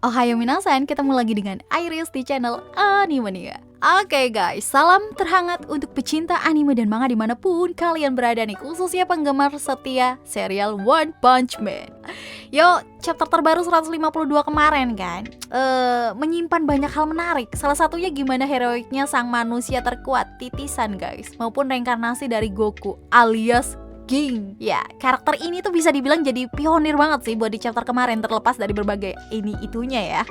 Ohayo minasan, ketemu lagi dengan Iris di channel Animania. Oke guys, salam terhangat untuk pecinta anime dan manga dimanapun kalian berada nih, khususnya penggemar setia serial One Punch Man. Yo, chapter terbaru 152 kemarin kan menyimpan banyak hal menarik. Salah satunya gimana heroiknya sang manusia terkuat titisan guys, maupun reinkarnasi dari Goku alias King. Ya, karakter ini tuh bisa dibilang jadi pionir banget sih buat di chapter kemarin, terlepas dari berbagai ini itunya ya.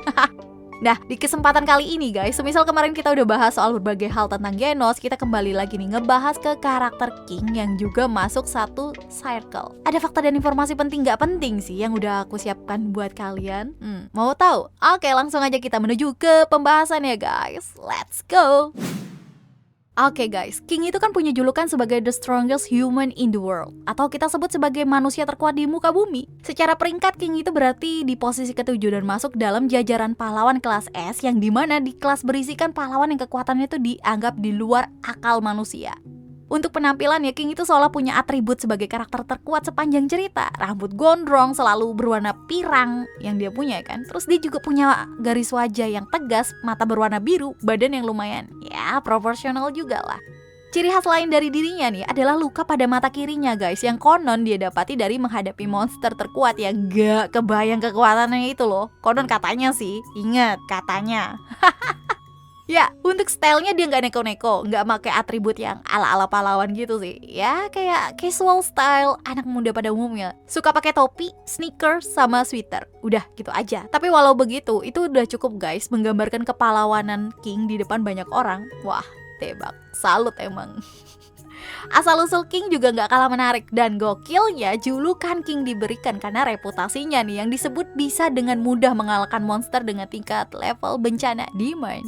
Nah, di kesempatan kali ini guys, semisal kemarin kita udah bahas soal berbagai hal tentang Genos, kita kembali lagi nih ngebahas ke karakter King yang juga masuk satu circle. Ada fakta dan informasi penting gak penting sih yang udah aku siapkan buat kalian. Mau tahu? Oke, langsung aja kita menuju ke pembahasan ya guys. Let's go! Oke guys, King itu kan punya julukan sebagai the strongest human in the world, atau kita sebut sebagai manusia terkuat di muka bumi. Secara peringkat, King itu berarti di posisi ke-7 dan masuk dalam jajaran pahlawan kelas S, yang dimana di kelas berisikan pahlawan yang kekuatannya itu dianggap di luar akal manusia. Untuk penampilan ya, King itu seolah punya atribut sebagai karakter terkuat sepanjang cerita. Rambut gondrong, selalu berwarna pirang yang dia punya kan. Terus dia juga punya garis wajah yang tegas, mata berwarna biru, badan yang lumayan ya proporsional juga lah. Ciri khas lain dari dirinya nih adalah luka pada mata kirinya guys, yang konon dia dapati dari menghadapi monster terkuat yang gak kebayang kekuatannya itu loh. Konon katanya sih, ingat katanya. Ya, untuk stylenya dia nggak neko-neko, nggak pakai atribut yang ala-ala pahlawan gitu sih. Ya, kayak casual style anak muda pada umumnya. Suka pakai topi, sneakers, sama sweater. Udah, gitu aja. Tapi walau begitu, itu udah cukup guys menggambarkan kepahlawanan King di depan banyak orang. Wah, tebak. Salut emang. Asal-usul King juga nggak kalah menarik, dan gokilnya julukan King diberikan karena reputasinya nih yang disebut bisa dengan mudah mengalahkan monster dengan tingkat level bencana demand.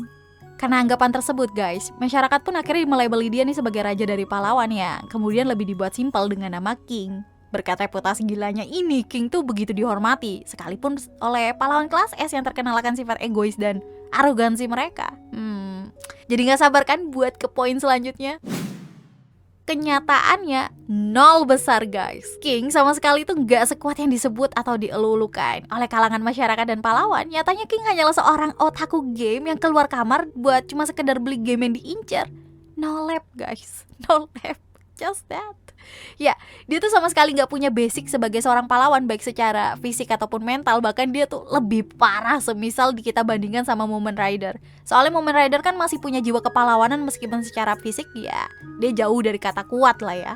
Karena anggapan tersebut guys, masyarakat pun akhirnya melabeli dia nih sebagai raja dari pahlawan ya. Kemudian lebih dibuat simpel dengan nama King. Berkat reputasi gilanya ini, King tuh begitu dihormati, sekalipun oleh pahlawan kelas S yang terkenal akan sifat egois dan arogansi mereka. Jadi gak sabar kan buat ke poin selanjutnya? Kenyataannya nol besar guys. King sama sekali tuh gak sekuat yang disebut atau dielu-elukan oleh kalangan masyarakat dan pahlawan. Nyatanya King hanyalah seorang otaku game yang keluar kamar buat cuma sekedar beli game yang diincar. No lab guys, no lab, just that. Ya, dia tuh sama sekali gak punya basic sebagai seorang pahlawan, baik secara fisik ataupun mental. Bahkan dia tuh lebih parah semisal kita bandingkan sama Mumen Rider. Soalnya Mumen Rider kan masih punya jiwa kepahlawanan meskipun secara fisik ya dia jauh dari kata kuat lah ya.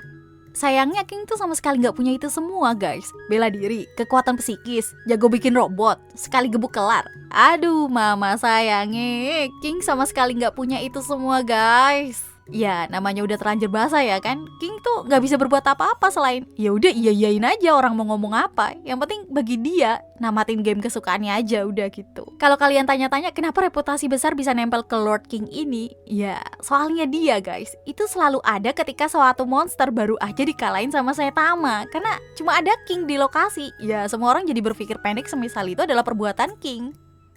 Sayangnya King tuh sama sekali gak punya itu semua guys. Bela diri, kekuatan psikis, jago bikin robot, sekali gebuk kelar. Aduh mama sayangnya, King sama sekali gak punya itu semua guys. Ya namanya udah terlanjur basah ya kan. King tuh gak bisa berbuat apa-apa selain ya udah iya-iyain aja orang mau ngomong apa. Yang penting bagi dia namatin game kesukaannya aja udah gitu. Kalau kalian tanya-tanya kenapa reputasi besar bisa nempel ke Lord King ini, ya soalnya dia guys itu selalu ada ketika suatu monster baru aja dikalahin sama Saitama. Karena cuma ada King di lokasi, ya semua orang jadi berpikir pendek semisal itu adalah perbuatan King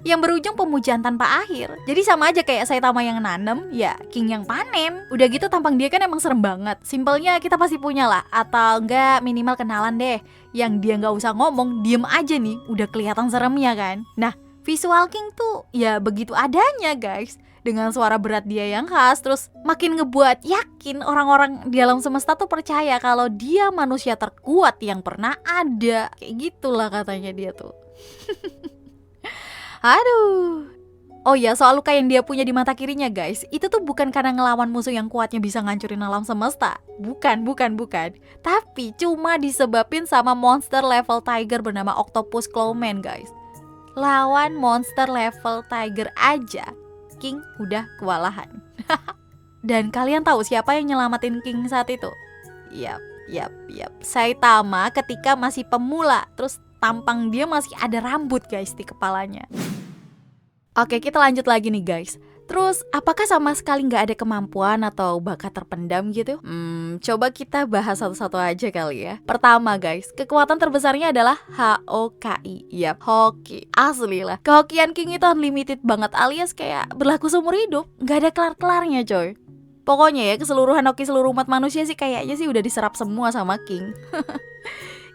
yang berujung pemujaan tanpa akhir. Jadi sama aja kayak Saitama yang nanem, ya King yang panen. Udah gitu tampang dia kan emang serem banget. Simpelnya kita pasti punya lah, atau enggak minimal kenalan deh yang dia gak usah ngomong, diem aja nih udah kelihatan seremnya kan. Nah visual King tuh ya begitu adanya guys, dengan suara berat dia yang khas. Terus makin ngebuat yakin orang-orang di alam semesta tuh percaya kalau dia manusia terkuat yang pernah ada. Kayak gitulah katanya dia tuh. Aduh. Oh ya, soal luka yang dia punya di mata kirinya guys, itu tuh bukan karena ngelawan musuh yang kuatnya bisa ngancurin alam semesta. Bukan. Tapi cuma disebabin sama monster level tiger bernama Octopus Clawman guys. Lawan monster level tiger aja King udah kewalahan. Dan kalian tahu siapa yang nyelamatin King saat itu? Yap. Saitama ketika masih pemula. Terus tampang dia masih ada rambut guys di kepalanya. Oke, kita lanjut lagi nih guys. Terus apakah sama sekali gak ada kemampuan atau bakat terpendam gitu? Coba kita bahas satu-satu aja kali ya. Pertama guys, kekuatan terbesarnya adalah HOKI. Yap, hoki. Asli lah, kehokian King itu unlimited banget, alias kayak berlaku seumur hidup. Gak ada kelar-kelarnya coy. Pokoknya ya keseluruhan hoki seluruh umat manusia sih kayaknya sih udah diserap semua sama King.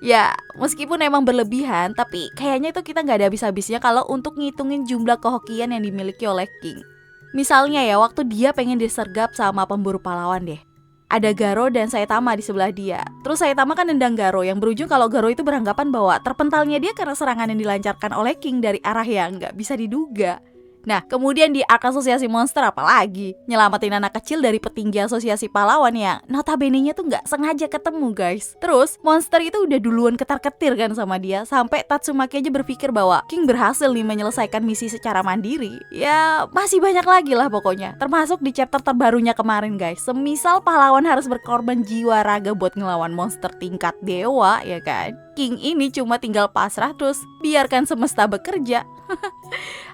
Ya, meskipun emang berlebihan, tapi kayaknya itu kita nggak ada habis-habisnya kalau untuk ngitungin jumlah kehokian yang dimiliki oleh King. Misalnya ya, waktu dia pengen disergap sama pemburu pahlawan deh. Ada Garo dan Saitama di sebelah dia. Terus Saitama kan nendang Garo, yang berujung kalau Garo itu beranggapan bahwa terpentalnya dia karena serangan yang dilancarkan oleh King dari arah yang nggak bisa diduga. Nah, kemudian di arc asosiasi monster apalagi nyelamatin anak kecil dari petinggi asosiasi pahlawan yang notabene-nya tuh nggak sengaja ketemu guys. Terus monster itu udah duluan ketar-ketir kan sama dia, sampai Tatsumaki aja berpikir bahwa King berhasil nih menyelesaikan misi secara mandiri. Ya masih banyak lagi lah pokoknya, termasuk di chapter terbarunya kemarin guys. Semisal pahlawan harus berkorban jiwa raga buat ngelawan monster tingkat dewa ya kan, King ini cuma tinggal pasrah terus biarkan semesta bekerja.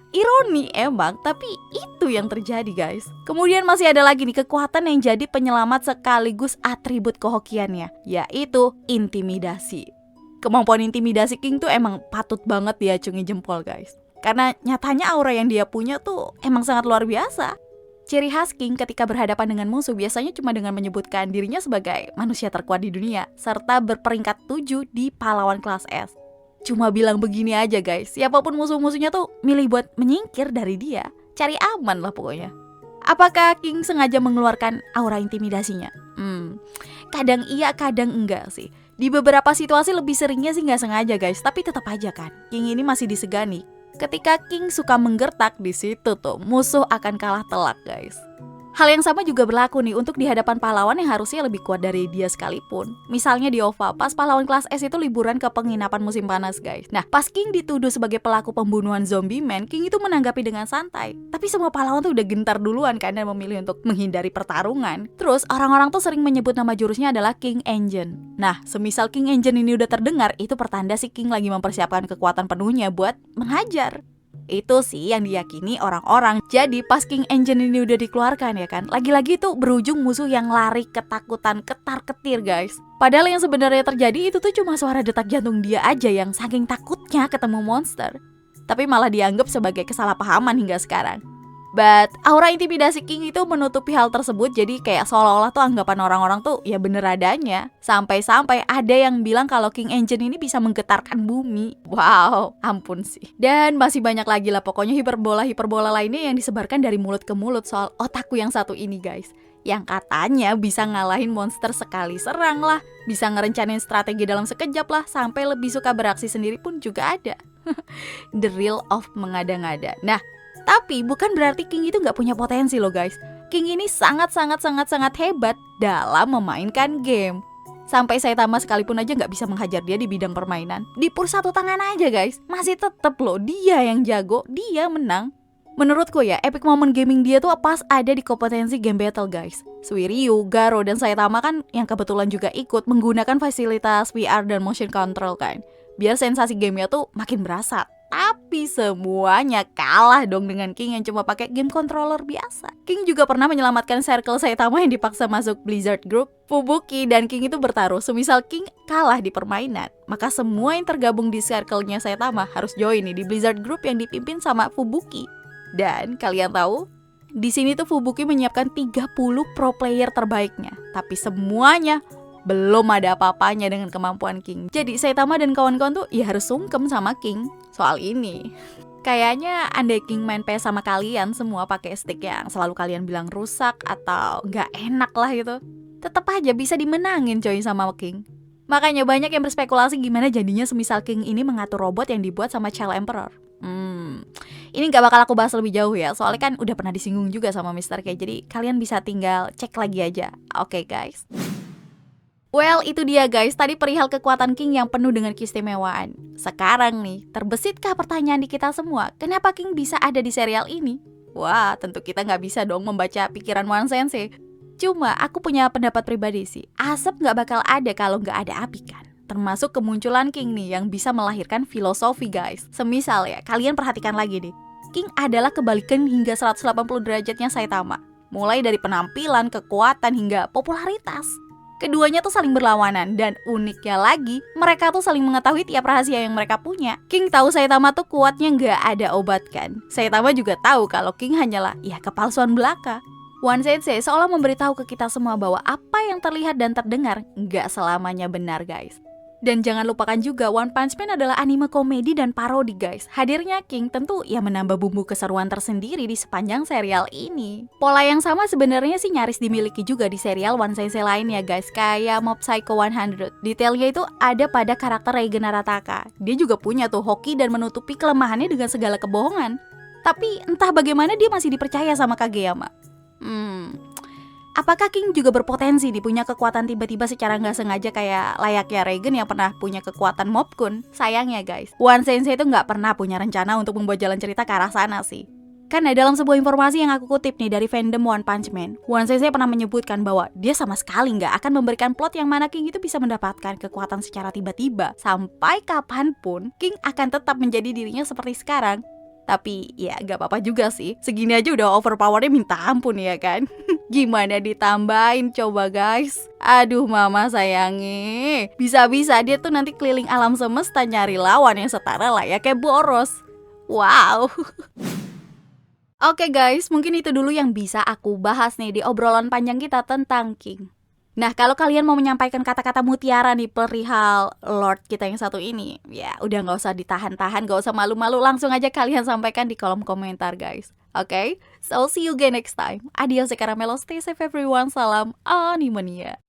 Ironi emang, tapi itu yang terjadi guys. Kemudian masih ada lagi nih kekuatan yang jadi penyelamat sekaligus atribut kehokiannya, yaitu intimidasi. Kemampuan intimidasi King tuh emang patut banget diacungi jempol guys. Karena nyatanya aura yang dia punya tuh emang sangat luar biasa. Ciri khas King ketika berhadapan dengan musuh biasanya cuma dengan menyebutkan dirinya sebagai manusia terkuat di dunia, serta berperingkat 7 di pahlawan kelas S. Cuma bilang begini aja guys, siapapun musuh-musuhnya tuh milih buat menyingkir dari dia. Cari aman lah pokoknya. Apakah King sengaja mengeluarkan aura intimidasinya? Kadang iya, kadang enggak sih. Di beberapa situasi lebih seringnya sih nggak sengaja guys, tapi tetap aja kan, King ini masih disegani. Ketika King suka menggertak, di situ tuh musuh akan kalah telak guys. Hal yang sama juga berlaku nih untuk di hadapan pahlawan yang harusnya lebih kuat dari dia sekalipun. Misalnya di OVA, pas pahlawan kelas S itu liburan ke penginapan musim panas guys. Nah, pas King dituduh sebagai pelaku pembunuhan zombie man, King itu menanggapi dengan santai. Tapi semua pahlawan tuh udah gentar duluan kan dan memilih untuk menghindari pertarungan. Terus orang-orang tuh sering menyebut nama jurusnya adalah King Engine. Nah, semisal King Engine ini udah terdengar, itu pertanda si King lagi mempersiapkan kekuatan penuhnya buat menghajar. Itu sih yang diyakini orang-orang. Jadi pas King Engine ini udah dikeluarkan ya kan, lagi-lagi tuh berujung musuh yang lari ketakutan ketar-ketir guys. Padahal yang sebenarnya terjadi itu tuh cuma suara detak jantung dia aja yang saking takutnya ketemu monster. Tapi malah dianggap sebagai kesalahpahaman hingga sekarang. But aura intimidasi King itu menutupi hal tersebut, jadi kayak seolah-olah tuh anggapan orang-orang tuh ya bener adanya. Sampai-sampai ada yang bilang kalau King Engine ini bisa menggetarkan bumi. Wow, ampun sih. Dan masih banyak lagi lah pokoknya hiperbola lainnya yang disebarkan dari mulut ke mulut soal otaku yang satu ini guys. Yang katanya bisa ngalahin monster sekali serang lah, bisa ngerencanain strategi dalam sekejap lah, sampai lebih suka beraksi sendiri pun juga ada. The real of mengada-ngada. Nah, tapi bukan berarti King itu nggak punya potensi loh guys. King ini sangat hebat dalam memainkan game. Sampai Saitama sekalipun aja nggak bisa menghajar dia di bidang permainan. Di pur satu tangan aja guys, masih tetep loh dia yang jago, dia menang. Menurutku ya, epic moment gaming dia tuh pas ada di kompetensi game battle guys. Suiryu, Garo, dan Saitama kan yang kebetulan juga ikut menggunakan fasilitas VR dan motion control kan. Biar sensasi gamenya tuh makin berasa. Tapi semuanya kalah dong dengan King yang cuma pakai game controller biasa. King juga pernah menyelamatkan circle Saitama yang dipaksa masuk Blizzard Group. Fubuki dan King itu bertaruh, semisal King kalah di permainan, maka semua yang tergabung di circle-nya Saitama harus join nih di Blizzard Group yang dipimpin sama Fubuki. Dan kalian tahu, di sini tuh Fubuki menyiapkan 30 pro player terbaiknya, tapi semuanya belum ada apa-apanya dengan kemampuan King. Jadi Saitama dan kawan-kawan tuh ya harus sungkem sama King soal ini. Kayaknya andai King main PS sama kalian semua pakai stick yang selalu kalian bilang rusak atau nggak enak lah gitu, tetap aja bisa dimenangin coy sama King. Makanya banyak yang berspekulasi gimana jadinya semisal King ini mengatur robot yang dibuat sama Child Emperor. Ini gak bakal aku bahas lebih jauh ya, soalnya kan udah pernah disinggung juga sama Mr. K. Jadi kalian bisa tinggal cek lagi aja. Oke guys. Well, itu dia guys, tadi perihal kekuatan King yang penuh dengan keistimewaan. Sekarang nih, terbesitkah pertanyaan di kita semua, kenapa King bisa ada di serial ini? Wah, tentu kita gak bisa dong membaca pikiran One Sensei. Cuma aku punya pendapat pribadi sih, asap gak bakal ada kalau gak ada api kan. Termasuk kemunculan King nih yang bisa melahirkan filosofi guys. Semisal ya, kalian perhatikan lagi nih, King adalah kebalikan hingga 180 derajatnya Saitama. Mulai dari penampilan, kekuatan, hingga popularitas. Keduanya tuh saling berlawanan, dan uniknya lagi, mereka tuh saling mengetahui tiap rahasia yang mereka punya. King tahu Saitama tuh kuatnya nggak ada obat kan. Saitama juga tahu kalau King hanyalah ya kepalsuan belaka. One Sensei seolah memberitahu ke kita semua bahwa apa yang terlihat dan terdengar nggak selamanya benar guys. Dan jangan lupakan juga One Punch Man adalah anime komedi dan parodi guys. Hadirnya King tentu ya menambah bumbu keseruan tersendiri di sepanjang serial ini. Pola yang sama sebenarnya sih nyaris dimiliki juga di serial One Sensei lainnya guys, kayak Mob Psycho 100. Detailnya itu ada pada karakter Reigen Arataka. Dia juga punya tuh hoki dan menutupi kelemahannya dengan segala kebohongan. Tapi entah bagaimana dia masih dipercaya sama Kageyama. Apakah King juga berpotensi nih punya kekuatan tiba-tiba secara nggak sengaja kayak layaknya Reigen yang pernah punya kekuatan Mob Kun? Sayangnya guys, One Sensei itu nggak pernah punya rencana untuk membuat jalan cerita ke arah sana sih. Karena dalam sebuah informasi yang aku kutip nih dari fandom One Punch Man, One Sensei pernah menyebutkan bahwa dia sama sekali nggak akan memberikan plot yang mana King itu bisa mendapatkan kekuatan secara tiba-tiba. Sampai kapanpun, King akan tetap menjadi dirinya seperti sekarang. Tapi ya gak apa-apa juga sih, segini aja udah overpowernya minta ampun ya kan. Gimana ditambahin coba guys. Aduh mama sayangi, bisa-bisa dia tuh nanti keliling alam semesta nyari lawan yang setara layaknya Boros. Wow. Oke guys, mungkin itu dulu yang bisa aku bahas nih di obrolan panjang kita tentang King. Nah, kalau kalian mau menyampaikan kata-kata mutiara nih perihal Lord kita yang satu ini, ya udah gak usah ditahan-tahan, gak usah malu-malu, langsung aja kalian sampaikan di kolom komentar guys. Oke? So see you again next time. Adios, Caramelo, stay safe everyone, salam Animania.